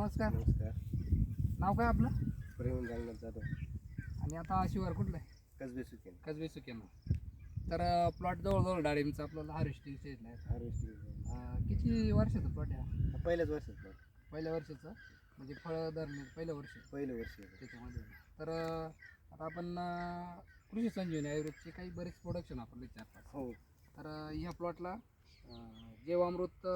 नमस्कार. नमस्कार. नाव काय आपलं? प्रवीण रंगनाथ जाधव, आणि आता शिवार कुठलं आहे? कसबे सुकेन. कसबे सुकेना. तर प्लॉट जवळजवळ डाळिंबचा आपल्याला हार्वेस्टिंग स्टेजला आहे. हार्वेस्टिंग किती वर्षाचं प्लॉट आहे? पहिल्याच वर्षात प्लॉट. पहिल्या वर्षाचं म्हणजे फळं धरणे पहिलं वर्ष पहिलं वर्ष आहे. त्याच्यामध्ये. तर आता आपण कृषी संजीवनी आयुर्वेदचे काही बरेच प्रोडक्शन वापरले 4-5. हो. तर ह्या प्लॉटला जीवामृत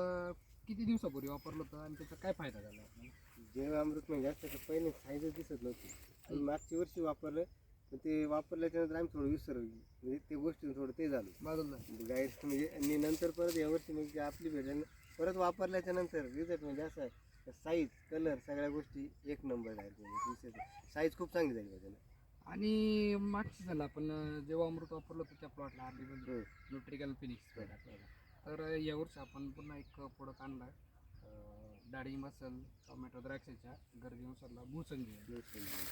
किती दिवसापूर्वी वापरलं होतं आणि त्याचा काय फायदा झाला आपल्याला? जीवामृत म्हणजे जास्त पहिले साईजच दिसत नव्हती. आणि मागच्या वर्षी वापरलं, पण ते वापरल्याच्यानंतर आम्ही थोडं विसरलो, म्हणजे ते गोष्टी थोडं ते झालं बाजूला गाईड म्हणजे. आणि नंतर परत यावर्षी म्हणजे आपली भेट परत वापरल्याच्या नंतर रिझल्ट म्हणजे असं साईज कलर सगळ्या गोष्टी एक नंबर आहे. म्हणजे साईज खूप चांगली झाली त्याच्यानं. आणि मागची झालं आपण जेव्हा अमृत वापरलं होतं त्या प्लॉटला आरडीमध्ये न्यूट्रिकल फिनिक्स आपल्याला. तर यावर्षी आपण पुन्हा एक प्रोडक्ट आणला, डाळिंब असेल, टोमॅटो, द्राक्षाच्या गरजेनुसारला भूसंजीवनी.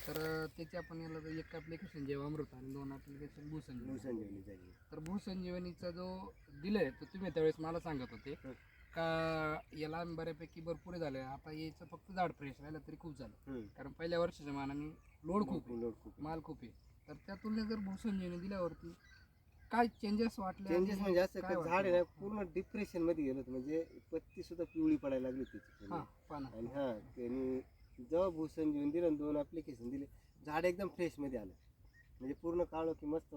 तर त्याचे आपण याला एक ॲप्लिकेशन जेव्हा अमृत आणि 2 ॲप्लिकेशन भूसंजीवनी. तर भूसंजीवनीचा जो दिलंय तर तुम्ही त्यावेळेस मला सांगत होते का याला बऱ्यापैकी भरपूर झालं. आता याचं फक्त झाड फ्रेश राहिलं तरी खूप झालं, कारण पहिल्या वर्षाच्या मानाने लोड खूप माल खूप आहे. तर त्या तुलनेत जर भूसंजीवनी दिल्यावरती काय चेंजेस वाटले? चेंजेस म्हणजे असं झाड आहे ना पूर्ण डिप्रेशन मध्ये गेलं होतं, म्हणजे पत्ती सुद्धा पिवळी पडायला लागली त्याची. आणि त्यांनी जेव्हा भूसंजीवनी दिलं 2 ॲप्लिकेशन दिले, झाड एकदम फ्रेश मध्ये आलं, म्हणजे पूर्ण काळं की मस्त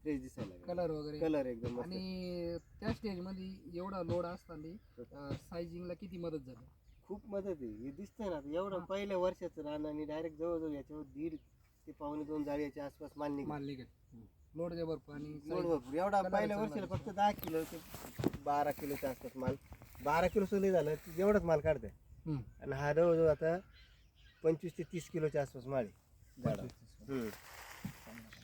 फ्रेश दिसायला लागलं. कलर वगैरे कलर एकदम मस्त. आणि त्या स्टेजमध्ये एवढा लोड असताना सायझिंगला किती मदत झाली? खूप मदत आहे. हे दिसतंय ना एवढं पहिल्या वर्षाचं रान, आणि डायरेक्ट जवळजवळ याच्यावर 1.5 ते 1.25-2 जाळीच्या आसपास माल निघाला. लोड जे भरपूर आणि लोड भरपूर. एवढा पहिल्या वर्षाला फक्त 10 किलो ते 12 किलोच्या आसपास माल, 12 किलो सुद्धा झालं एवढाच माल काढतंय. आणि हा जवळजवळ आता 25 ते 30 किलोच्या आसपास माल आहे.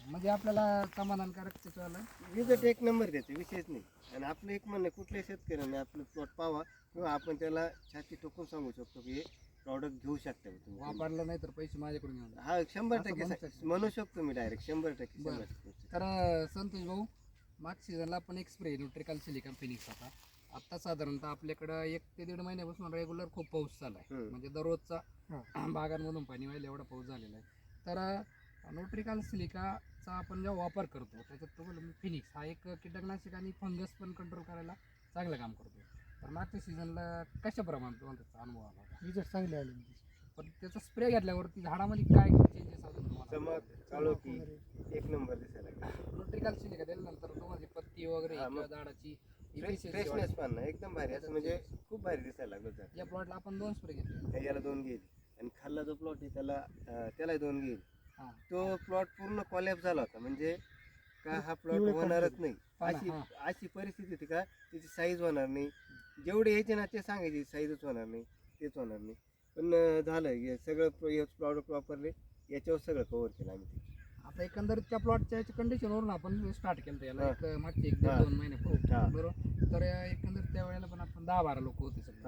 म्हणजे आपल्याला समाधानकारक त्याच्यावाला रिझल्ट एक नंबर द्यायचे विषयच नाही. आणि आपलं एक म्हणणं कुठल्या शेतकऱ्याने आपलं प्लॉट पावा, किंवा आपण त्याला छाती टोकून सांगू शकतो की हे प्रॉडक्ट घेऊ शकता तुम्ही. वापरलं नाही तर पैसे माझ्याकडून घेऊन. हा 100% म्हणू शकतो मी डायरेक्ट 100%. तर संतोष भाऊ, मागच्या सीझनला आपण एक स्प्रे न्यूट्रिकल सिलिकॉन फिनिक्स होता. आता साधारणतः आपल्याकडं 1 ते 1.5 महिन्यापासून रेग्युलर खूप पाऊस चालू आहे, म्हणजे दररोजचा बागांमधून पाणी व्हायला एवढा पाऊस झालेला आहे. तर न्यूट्रिकल सिलिकाचा आपण जेव्हा वापर करतो त्याच्यात तुम्हाला फिनिक्स हा एक कीटकनाशक आणि फंगस पण कंट्रोल करायला चांगलं काम करतो. तर मागच्या सीझनला कशा प्रमाणात तुम्हाला त्याचा अनुभव आला होता? रिझल्ट चांगले आले. पण त्याचा स्प्रे घेतल्यावरती झाडामध्ये काय चेंजेस अजून तुम्हाला? चमक काळोखी एक नंबर दिसायला लागला. न्यूट्रिकल सिलिका दिल्यानंतर तुम्हाला पत्ती वगैरे किंवा झाडाची फ्रेशनेस पण एकदम भारी, असं म्हणजे खूप भारी दिसायला लागलं. या प्लॉटला आपण 2 स्प्रे घेतले. याला 2 गेली, आणि खाल्ला जो प्लॉट आहे त्याला 2 गेली. तो प्लॉट पूर्ण कॉलॅप झाला होता, म्हणजे का हा प्लॉट होणारच नाही अशी परिस्थिती होती. का त्याची साईज होणार नाही, जेवढे यायचे ना ते सांगायचे साईजच होणार नाही, तेच होणार नाही. पण झालं हे सगळं प्रॉडक्ट वापरले, याच्यावर सगळं कव्हर केलं आम्ही. आता एकंदरीत त्या प्लॉटच्या कंडिशनवरून आपण स्टार्ट केलं याला मागचे 1-2 महिने बरोबर. तर एकंदरीत त्यावेळेला पण आपण 10-12 लोक होते सगळे.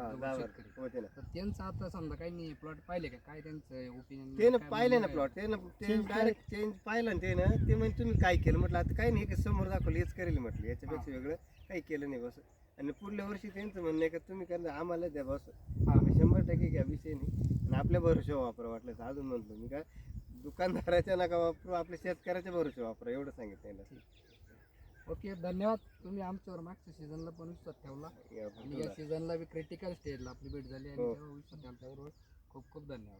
तर त्यांचं आता समजा काही नाही प्लॉट पाहिले का, काय त्यांचं ओपिनियन? ते पाहिले ना प्लॉट, ते डायरेक्ट चेंज पाहिलं ना ते म्हणजे तुम्ही काय केलं म्हटलं. आता काही नाही, समोर दाखवलं हेच करेल म्हटलं, याच्यापेक्षा वेगळं काही केलं नाही बस. आणि पुढल्या वर्षी त्यांचं म्हणणं आहे का तुम्ही करता आम्हाला द्या बस. 100% घ्या, विषय नाही. आणि आपल्या भरोश्यावर वापरा, वाटलं तर अजून म्हणतो मी काय दुकानदाराच्या नका वापरू, आपल्या शेतकऱ्याच्या भरोश्यावर वापरा, एवढं सांगितलं. ओके, धन्यवाद. तुम्ही आमच्यावर मागच्या सीझनला पण विश्वास ठेवला आणि या सीझनला बी क्रिटिकल स्टेजला आपली भेट झाली, आणि विश्वास ठेवल्याबरोबर खूप खूप धन्यवाद.